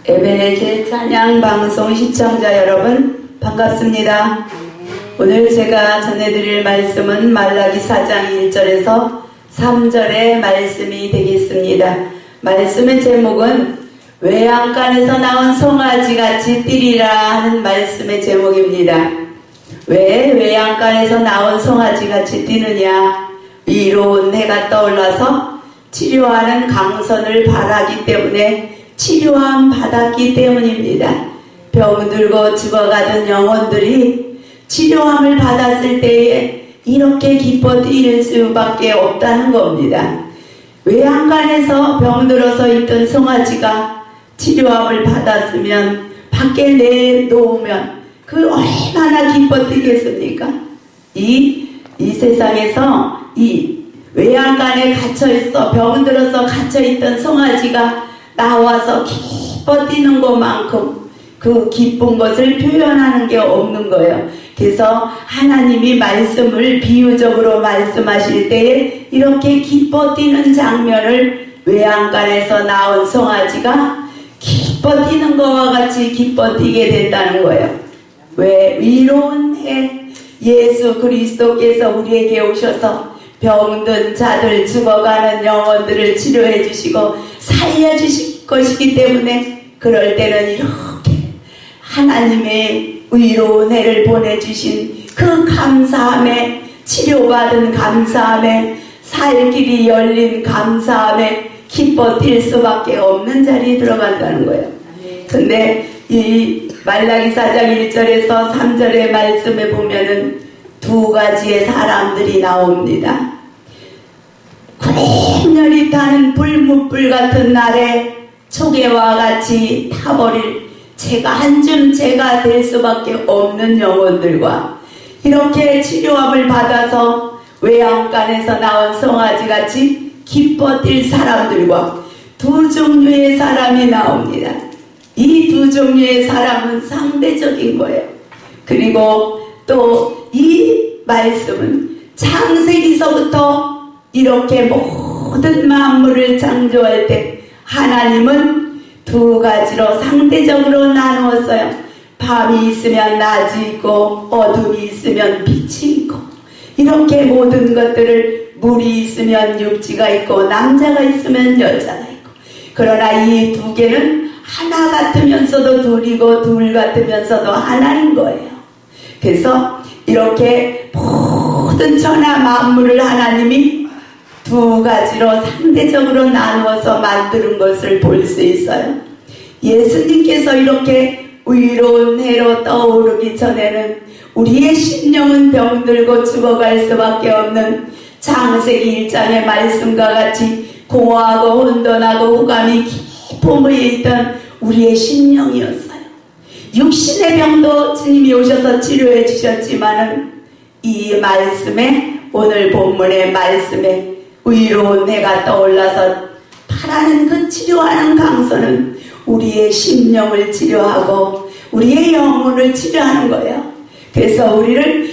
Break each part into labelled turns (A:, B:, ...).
A: 에베네셀 찬양 방송 시청자 여러분 반갑습니다. 오늘 제가 전해드릴 말씀은 말라기 4장 1절에서 3절의 말씀이 되겠습니다. 말씀의 제목은 외양간에서 나온 송아지같이 뛰리라 하는 말씀의 제목입니다. 왜 외양간에서 나온 송아지같이 뛰느냐? 위로운 해가 떠올라서 치료하는 강선을 바라기 때문에 치료함 받았기 때문입니다. 병들고 죽어가던 영혼들이 치료함을 받았을 때에 이렇게 기뻐 뛰는 수밖에 없다는 겁니다. 외양간에서 병들어서 있던 송아지가 치료함을 받았으면 밖에 내놓으면 그 얼마나 기뻐 뛰겠습니까? 이 세상에서 이 외양간에 갇혀있어 병들어서 갇혀있던 송아지가 나와서 기뻐 뛰는 것만큼 그 기쁜 것을 표현하는 게 없는 거예요. 그래서 하나님이 말씀을 비유적으로 말씀하실 때에 이렇게 기뻐 뛰는 장면을 외양간에서 나온 송아지가 기뻐 뛰는 것과 같이 기뻐 뛰게 된다는 거예요. 왜? 위로운 해 예수 그리스도께서 우리에게 오셔서 병든 자들, 죽어가는 영혼들을 치료해 주시고 살려주실 것이기 때문에 그럴 때는 이렇게 하나님의 위로운 해를 보내주신 그 감사함에, 치료받은 감사함에, 살 길이 열린 감사함에 기뻐 뛸 수밖에 없는 자리에 들어간다는 거예요. 근데 이 말라기 4장 1절에서 3절의 말씀에 보면은 두 가지의 사람들이 나옵니다. 굴렬히 타는 불뭇불 같은 날에 초계와 같이 타버릴 한 줌 재가 될 수밖에 없는 영혼들과 이렇게 치료함을 받아서 외양간에서 나온 송아지같이 기뻐 뛸 사람들과 두 종류의 사람이 나옵니다. 이 두 종류의 사람은 상대적인 거예요. 그리고 또 이 말씀은 창세기서부터 이렇게 모든 만물을 창조할 때 하나님은 두 가지로 상대적으로 나누었어요. 밤이 있으면 낮이 있고 어둠이 있으면 빛이 있고 이렇게 모든 것들을 물이 있으면 육지가 있고 남자가 있으면 여자가 있고 그러나 이 두 개는 하나 같으면서도 둘이고 둘 같으면서도 하나인 거예요. 그래서 이렇게 모든 천하 만물을 하나님이 두 가지로 상대적으로 나누어서 만드는 것을 볼 수 있어요. 예수님께서 이렇게 위로운 해로 떠오르기 전에는 우리의 심령은 병들고 죽어갈 수밖에 없는 창세기 1장의 말씀과 같이 공허하고 혼돈하고 호감이 깊은 위에 있던 우리의 심령이었어요. 육신의 병도 주님이 오셔서 치료해 주셨지만은 이 말씀에 오늘 본문의 말씀에 위로운 해가 떠올라서 바라는 그 치료하는 강선은 우리의 심령을 치료하고 우리의 영혼을 치료하는 거예요. 그래서 우리를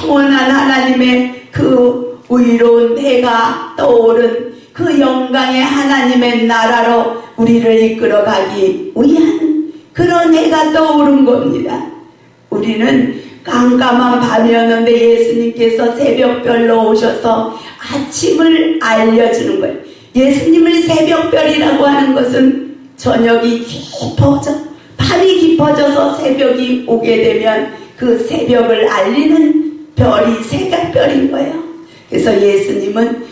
A: 영원한 하나님의 그 위로운 해가 떠오른 그 영광의 하나님의 나라로 우리를 이끌어가기 위한 그런 해가 떠오른 겁니다. 우리는 깜깜한 밤이었는데 예수님께서 새벽별로 오셔서 아침을 알려주는 거예요. 예수님을 새벽별이라고 하는 것은 저녁이 깊어져 밤이 깊어져서 새벽이 오게 되면 그 새벽을 알리는 별이 새벽별인 거예요. 그래서 예수님은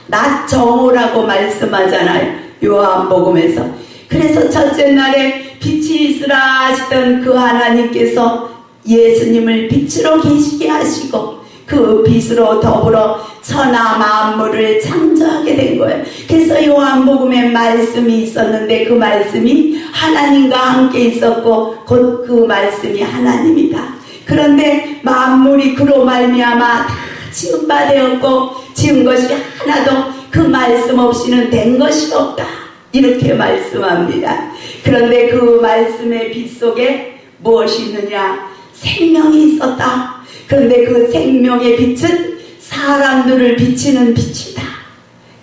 A: 낮 정오라고 말씀하잖아요. 요한복음에서. 그래서 첫째 날에 빛이 있으라 하시던 그 하나님께서 예수님을 빛으로 계시게 하시고 그 빛으로 더불어 천하 만물을 창조하게 된 거예요. 그래서 요한복음에 말씀이 있었는데 그 말씀이 하나님과 함께 있었고 곧 그 말씀이 하나님이다. 그런데 만물이 그로 말미암아 다 지은 바 되었고 지은 것이 하나도 그 말씀 없이는 된 것이 없다. 이렇게 말씀합니다. 그런데 그 말씀의 빛 속에 무엇이 있느냐? 생명이 있었다. 그런데 그 생명의 빛은 사람들을 비치는 빛이다.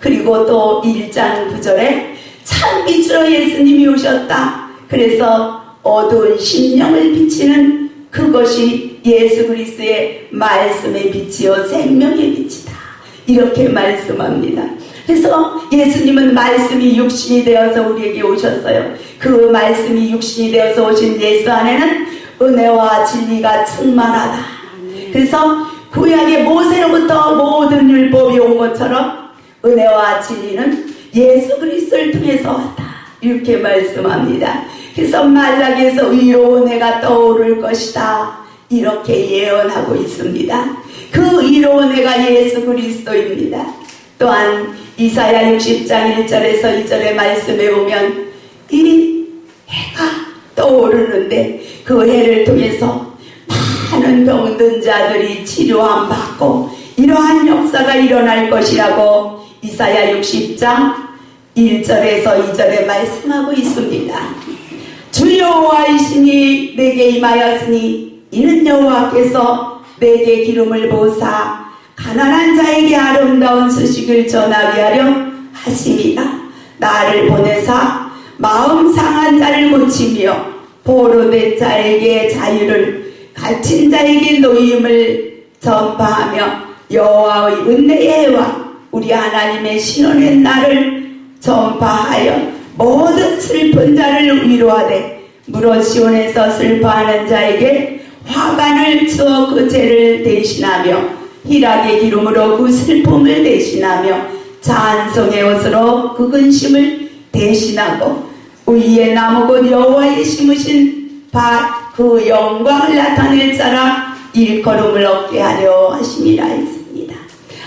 A: 그리고 또 1장 9절에 참 참 빛으로 예수님이 오셨다. 그래서 어두운 심령을 비치는 그것이 예수 그리스도의 말씀의 빛이요 생명의 빛이다. 이렇게 말씀합니다. 그래서 예수님은 말씀이 육신이 되어서 우리에게 오셨어요. 그 말씀이 육신이 되어서 오신 예수 안에는 은혜와 진리가 충만하다. 그래서 구약의 모세로부터 모든 율법이 온 것처럼 은혜와 진리는 예수 그리스도를 통해서 왔다. 이렇게 말씀합니다. 그래서 말라기에서 의로운 해가 떠오를 것이다. 이렇게 예언하고 있습니다. 그 의로운 해가 예수 그리스도입니다. 또한 이사야 60장 1절에서 2절의 말씀에 보면 이 해가 떠오르는데 그 해를 통해서 많은 병든 자들이 치료함 받고 이러한 역사가 일어날 것이라고 이사야 60장 1절에서 2절에 말씀하고 있습니다. 주 여호와이시니 내게 임하였으니 이는 여호와께서 내게 기름을 부으사 가난한 자에게 아름다운 소식을 전하게 하려 하심이다. 나를 보내사 마음 상한 자를 고치며 포로된 자에게 자유를 갇힌 자에게 노임을 전파하며 여호와의 은혜의 해와 우리 하나님의 신원의 날을 전파하여 모든 슬픈 자를 위로하되 무릇 시온에서 슬퍼하는 자에게 화관을 주어 그 죄를 대신하며 희락의 기름으로 그 슬픔을 대신하며 찬송의 옷으로 그 근심을 대신하고 위에 나무 곧 여호와의 심으신 밭 그 영광을 나타낼 자라 일컬음을 얻게 하려 하심이라 했습니다.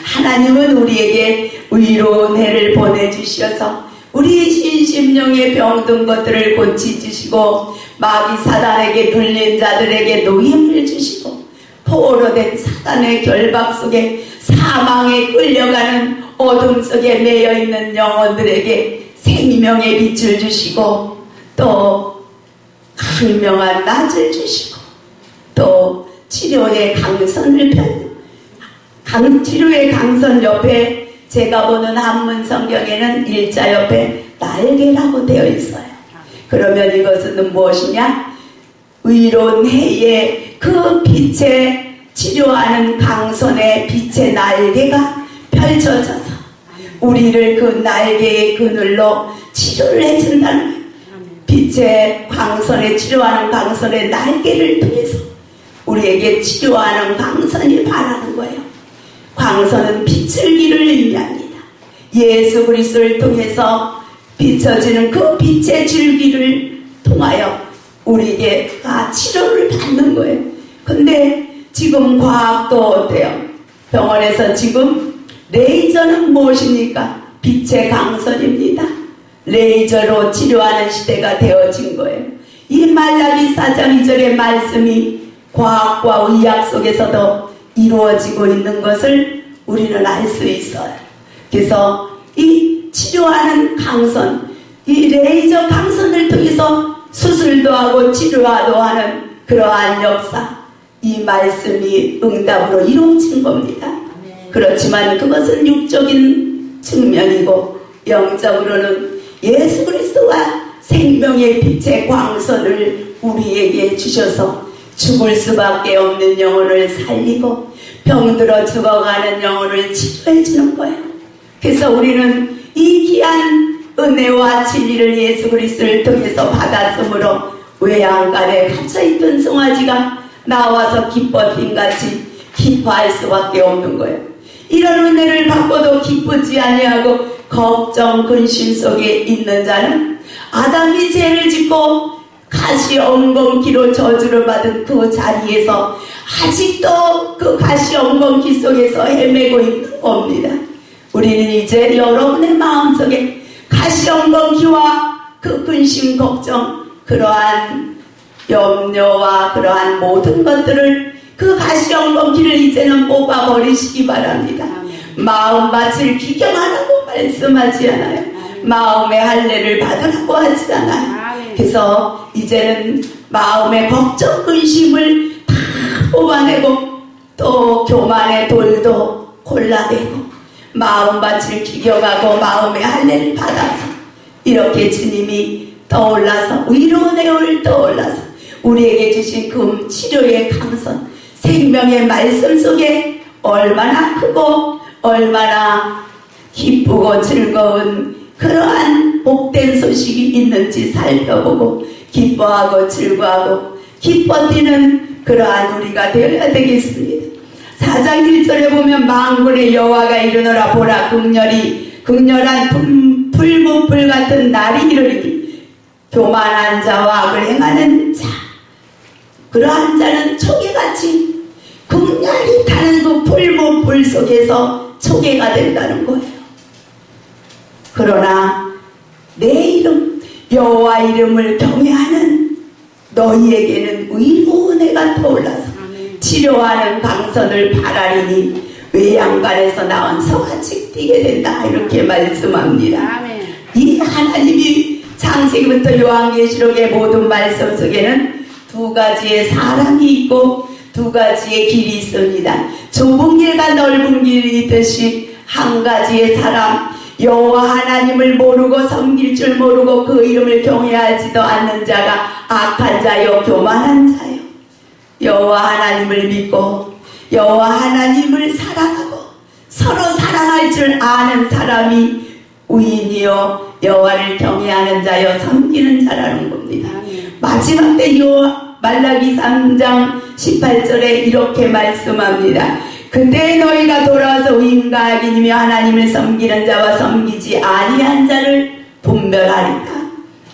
A: 하나님은 우리에게 의로운 해를 보내주셔서 우리 신심령의 병든 것들을 고치주시고 마귀 사단에게 불린 자들에게 노임을 주시고 포로된 사단의 결박 속에 사망에 끌려가는 어둠 속에 매여있는 영혼들에게 생명의 빛을 주시고 또 강명한 낮을 주시고 또 치료의 강선을 치료의 강선 옆에 제가 보는 한문 성경에는 일자 옆에 날개라고 되어 있어요. 그러면 이것은 무엇이냐? 의로운 해에 그 빛에 치료하는 강선의 빛의 날개가 펼쳐져서 우리를 그 날개의 그늘로 치료를 해준다는 거예요. 빛의 광선에 치료하는 강선의 날개를 통해서 우리에게 치료하는 강선이 바라는 거예요. 광선은 빛을 기를 의미합니다. 예수 그리스도를 통해서 비춰지는 그 빛의 줄기를 통하여 우리에게 치료를 받는 거예요. 근데 지금 과학도 어때요? 병원에서 지금 레이저는 무엇입니까? 빛의 강선입니다. 레이저로 치료하는 시대가 되어진 거예요. 이 말라기 4장 2절의 말씀이 과학과 의학 속에서도 이루어지고 있는 것을 우리는 알 수 있어요. 그래서 이 치료하는 강선, 이 레이저 강선을 통해서 수술도 하고 치료도 하는 그러한 역사, 이 말씀이 응답으로 이루어진 겁니다. 그렇지만 그것은 육적인 측면이고 영적으로는 예수 그리스도가 생명의 빛의 광선을 우리에게 주셔서 죽을 수밖에 없는 영혼을 살리고 병들어 죽어가는 영혼을 치료해 주는 거예요. 그래서 우리는 이 귀한 은혜와 진리를 예수 그리스도를 통해서 받았으므로 외양간에 갇혀있던 송아지가 나와서 기뻐 핀같이 기뻐할 수밖에 없는 거예요. 이런 은혜를 받고도 기쁘지 아니하고 걱정 근심 속에 있는 자는 아담이 죄를 짓고 가시 엉겅퀴로 저주를 받은 그 자리에서 아직도 그 가시 엉겅퀴 속에서 헤매고 있는 겁니다. 우리는 이제 여러분의 마음속에 가시 엉겅퀴와 그 근심 걱정, 그러한 염려와 그러한 모든 것들을 그 가시 엉겅퀴를 이제는 뽑아버리시기 바랍니다. 마음밭을 기경하라고 말씀하지 않아요. 마음의 할례를 받으라고 하지 않아요. 그래서 이제는 마음의 걱정, 근심을 다 뽑아내고 또 교만의 돌도 골라내고 마음밭을 기경하고 마음의 할례를 받아서 이렇게 주님이 떠올라서 위로의 해올 떠올라서 우리에게 주신 그 치료의 강선 생명의 말씀 속에 얼마나 크고 얼마나 기쁘고 즐거운 그러한 복된 소식이 있는지 살펴보고 기뻐하고 즐거워하고 기뻐 뛰는 그러한 우리가 되어야 되겠습니다. 4장 1절에 보면 만군의 여호와가 이르노라 보라 극렬한 풀무불 같은 날이 이르리니 교만한 자와 악을 행하는 자 그러한 자는 초계같이 극렬히 타는 그 풀무불 속에서 초계가 된다는 거예요. 그러나 내 이름 여호와 이름을 경외하는 너희에게는 의로운 해가 떠올라서 치료하는 강선을 바라리니 외양간에서 나온 소같이 뛰게 된다 이렇게 말씀합니다. 이 하나님이 창세기부터 요한계시록의 모든 말씀 속에는 두 가지의 사람이 있고 두 가지의 길이 있습니다. 좁은 길과 넓은 길이 있듯이 한 가지의 사람 여호와 하나님을 모르고 섬길 줄 모르고 그 이름을 경외하지도 않는 자가 악한 자요 교만한 자요. 여호와 하나님을 믿고 여호와 하나님을 사랑하고 서로 사랑할 줄 아는 사람이 의인이요 여호와를 경외하는 자요 섬기는 자라는 겁니다. 마지막 때 말라기 3장 18절에 이렇게 말씀합니다. 그때 너희가 돌아와서 의인과 악인이며 하나님을 섬기는 자와 섬기지 아니한 자를 분별하리라.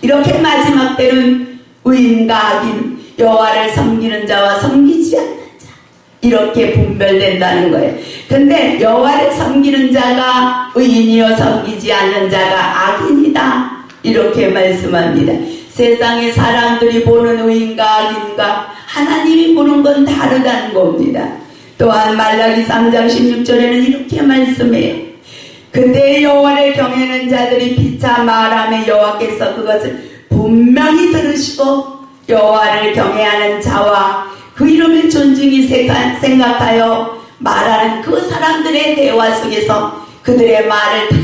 A: 이렇게 마지막 때는 의인과 악인 여호와를 섬기는 자와 섬기지 않는 자 이렇게 분별된다는 거예요. 근데 여호와를 섬기는 자가 의인이요 섬기지 않는 자가 악인이다 이렇게 말씀합니다. 세상의 사람들이 보는 의인과 악인과 하나님이 보는 건 다르다는 겁니다. 또한 말라기 3장 16절에는 이렇게 말씀해요. 그때 여호와를 경외하는 자들이 피차 말하며 여호와께서 그것을 분명히 들으시고 여호와를 경외하는 자와 그 이름을 존중히 생각하여 말하는 그 사람들의 대화 속에서 그들의 말을 다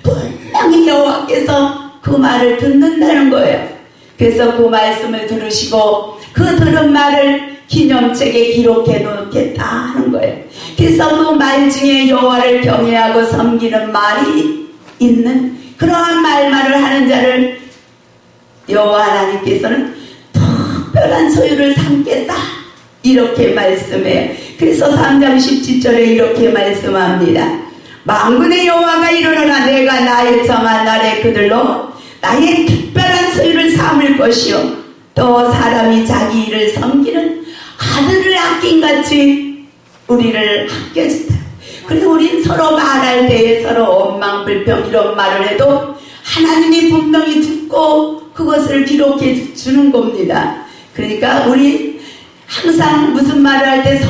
A: 분명히 여호와께서 그 말을 듣는다는 거예요. 그래서 그 말씀을 들으시고 그 들은 말을 기념책에 기록해 놓겠다 하는 거예요. 그래서 그 말 중에 여호와를 경외하고 섬기는 말이 있는 그러한 말을 하는 자를 여호와 하나님께서는 특별한 소유를 삼겠다 이렇게 말씀해요. 그래서 3장 17절에 이렇게 말씀합니다. 만군의 여호와가 이르노라 내가 나의 정한 날에 그들로 나의 특별한 소유를 삼을 것이요 또 사람이 자기 일을 섬기는 아들을 아낀같이 우리를 아껴준다. 그리고 우린 서로 말할 때에 서로 원망 불평 이런 말을 해도 하나님이 분명히 듣고 그것을 기록해 주는 겁니다. 그러니까 우리 항상 무슨 말을 할 때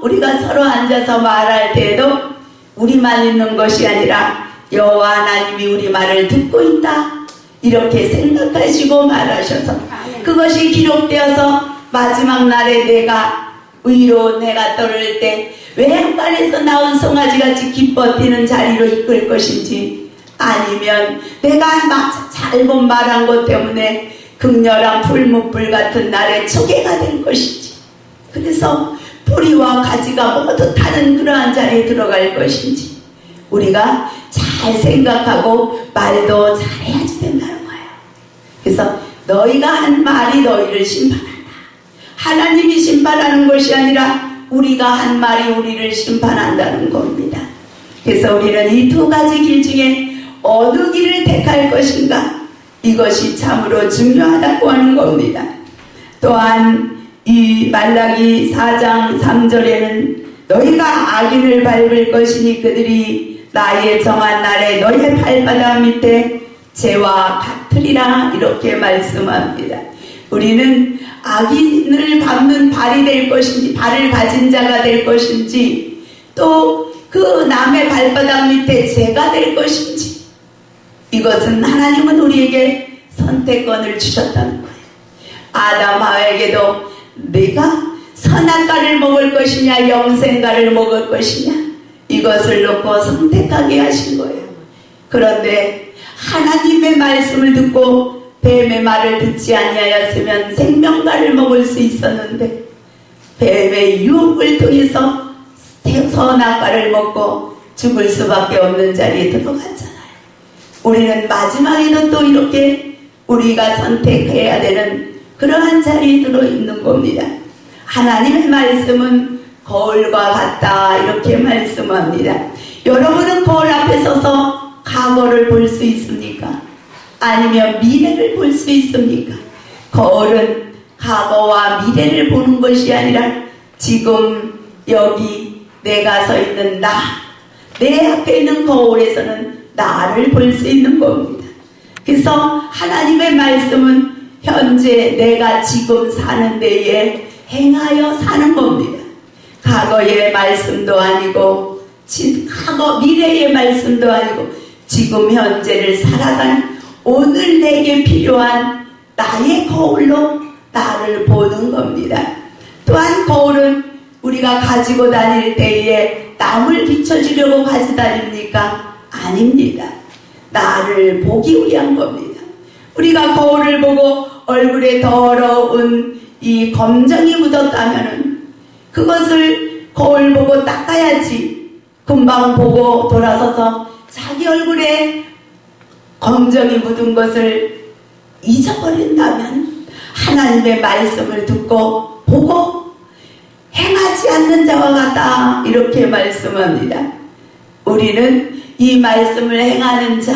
A: 우리가 서로 앉아서 말할 때에도 우리만 있는 것이 아니라 여호와 하나님이 우리 말을 듣고 있다 이렇게 생각하시고 말하셔서 그것이 기록되어서 마지막 날에 내가 의로운 해가 떠오를 때 외양간에서 나온 송아지같이 기뻐 뛰는 자리로 이끌 것인지 아니면 내가 잘못 말한 것 때문에 극렬한 풀무불 같은 날에 초계가 될 것인지 그래서 뿌리와 가지가 모두 타는 그러한 자리에 들어갈 것인지 우리가 잘 생각하고 말도 잘해야지 된다는 거예요. 그래서 너희가 한 말이 너희를 심판한다. 하나님이 심판하는 것이 아니라 우리가 한 말이 우리를 심판한다는 겁니다. 그래서 우리는 이 두 가지 길 중에 어느 길을 택할 것인가 이것이 참으로 중요하다고 하는 겁니다. 또한 이 말라기 4장 3절에는 너희가 악인을 밟을 것이니 그들이 나의 정한 날에 너희의 발바닥 밑에 재와 같으리라 이렇게 말씀합니다. 우리는 악인을 밟는 발이 될 것인지 발을 가진 자가 될 것인지 또 그 남의 발바닥 밑에 재가 될 것인지 이것은 하나님은 우리에게 선택권을 주셨다는 거예요. 아담 하와에게도 네가 선악과를 먹을 것이냐 영생과를 먹을 것이냐 이것을 놓고 선택하게 하신 거예요. 그런데 하나님의 말씀을 듣고 뱀의 말을 듣지 아니하였으면 생명과를 먹을 수 있었는데 뱀의 유혹을 통해서 선악과를 먹고 죽을 수밖에 없는 자리에 들어갔잖아요. 우리는 마지막에도 또 이렇게 우리가 선택해야 되는 그러한 자리에 들어있는 겁니다. 하나님의 말씀은 거울과 같다 이렇게 말씀합니다. 여러분은 거울 앞에 서서 과거를 볼 수 있습니까? 아니면 미래를 볼 수 있습니까? 거울은 과거와 미래를 보는 것이 아니라 지금 여기 내가 서 있는 내 앞에 있는 거울에서는 나를 볼 수 있는 겁니다. 그래서 하나님의 말씀은 현재 내가 지금 사는 데에 행하여 사는 겁니다. 과거의 말씀도 아니고 미래의 말씀도 아니고 지금 현재를 살아가는 오늘 내게 필요한 나의 거울로 나를 보는 겁니다. 또한 거울은 우리가 가지고 다닐 때에 남을 비춰주려고 가지고 다닙니까? 아닙니다. 나를 보기 위한 겁니다. 우리가 거울을 보고 얼굴에 더러운 이 검정이 묻었다면 그것을 거울 보고 닦아야지. 금방 보고 돌아서서 자기 얼굴에 검정이 묻은 것을 잊어버린다면 하나님의 말씀을 듣고 보고 행하지 않는 자와 같다 이렇게 말씀합니다. 우리는 이 말씀을 행하는 자,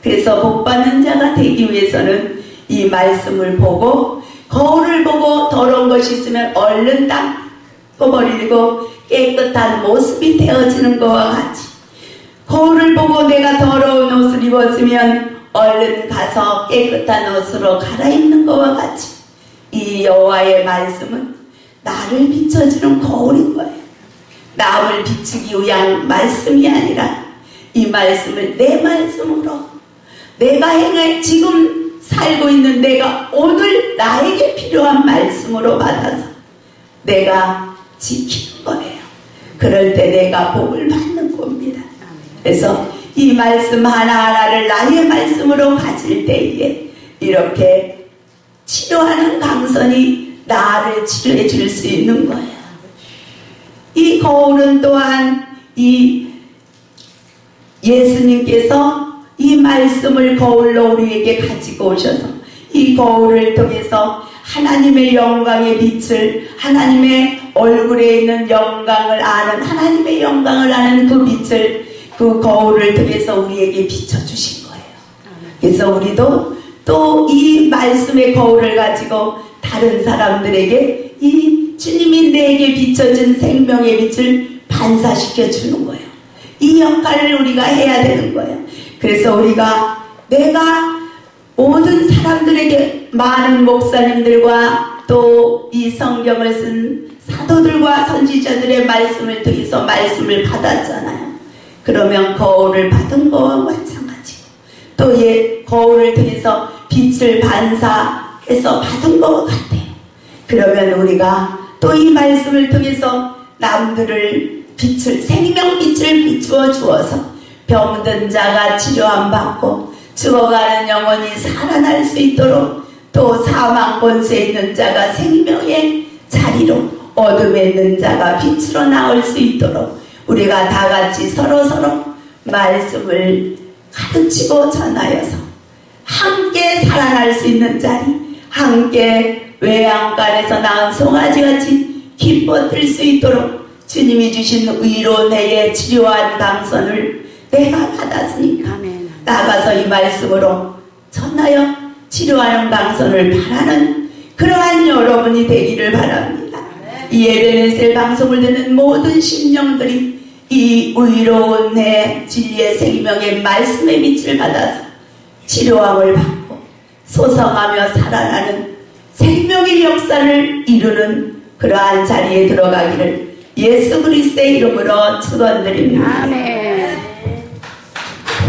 A: 그래서 복받는 자가 되기 위해서는 이 말씀을 보고 거울을 보고 더러운 것이 있으면 얼른 닦아버리고 깨끗한 모습이 되어지는 것과 같이 거울을 보고 내가 더러운 옷을 입었으면 얼른 가서 깨끗한 옷으로 갈아입는 것과 같이 이 여호와의 말씀은 나를 비춰주는 거울인 거예요. 남을 비추기 위한 말씀이 아니라 이 말씀을 내 말씀으로 내가 지금 살고 있는 내가 오늘 나에게 필요한 말씀으로 받아서 내가 지키는 거예요. 그럴 때 내가 복을 받는 겁니다. 그래서 이 말씀 하나하나를 나의 말씀으로 가질 때에 이렇게 치료하는 강선이 나를 치료해 줄 수 있는 거예요. 이 거울은 또한 이 예수님께서 이 말씀을 거울로 우리에게 가지고 오셔서 이 거울을 통해서 하나님의 영광의 빛을 하나님의 얼굴에 있는 영광을 아는 하나님의 영광을 아는 그 빛을 그 거울을 통해서 우리에게 비춰주신 거예요. 그래서 우리도 또 이 말씀의 거울을 가지고 다른 사람들에게 이 주님이 내게 비춰준 생명의 빛을 반사시켜 주는 거예요. 이 역할을 우리가 해야 되는 거예요. 그래서 우리가 내가 모든 사람들에게 많은 목사님들과 또 이 성경을 쓴 사도들과 선지자들의 말씀을 통해서 말씀을 받았잖아요. 그러면 거울을 받은 거와 마찬가지고 또 거울을 통해서 빛을 반사해서 받은 것과 같아요. 그러면 우리가 또 이 말씀을 통해서 남들을 생명빛을 비추어 주어서 병든 자가 치료함 받고 죽어가는 영혼이 살아날 수 있도록 또 사망 권세에 있는 자가 생명의 자리로 어둠에 있는 자가 빛으로 나올 수 있도록 우리가 다 같이 서로 말씀을 가르치고 전하여서 함께 살아날 수 있는 자리, 함께 외양간에서 낳은 송아지같이 기뻐 뛸 수 있도록 주님이 주신 의로내의 치료한 강선을 내가 받았으니까 나가서 이 말씀으로 전하여 치료하는 강선을 바라는 그러한 여러분이 되기를 바랍니다. 이 에베네셀 방송을 듣는 모든 심령들이 이 의로운 내 진리의 생명의 말씀의 빛을 받아서 치료함을 받고 소성하며 살아나는 생명의 역사를 이루는 그러한 자리에 들어가기를 예수 그리스도의 이름으로 축원드립니다.
B: 아멘.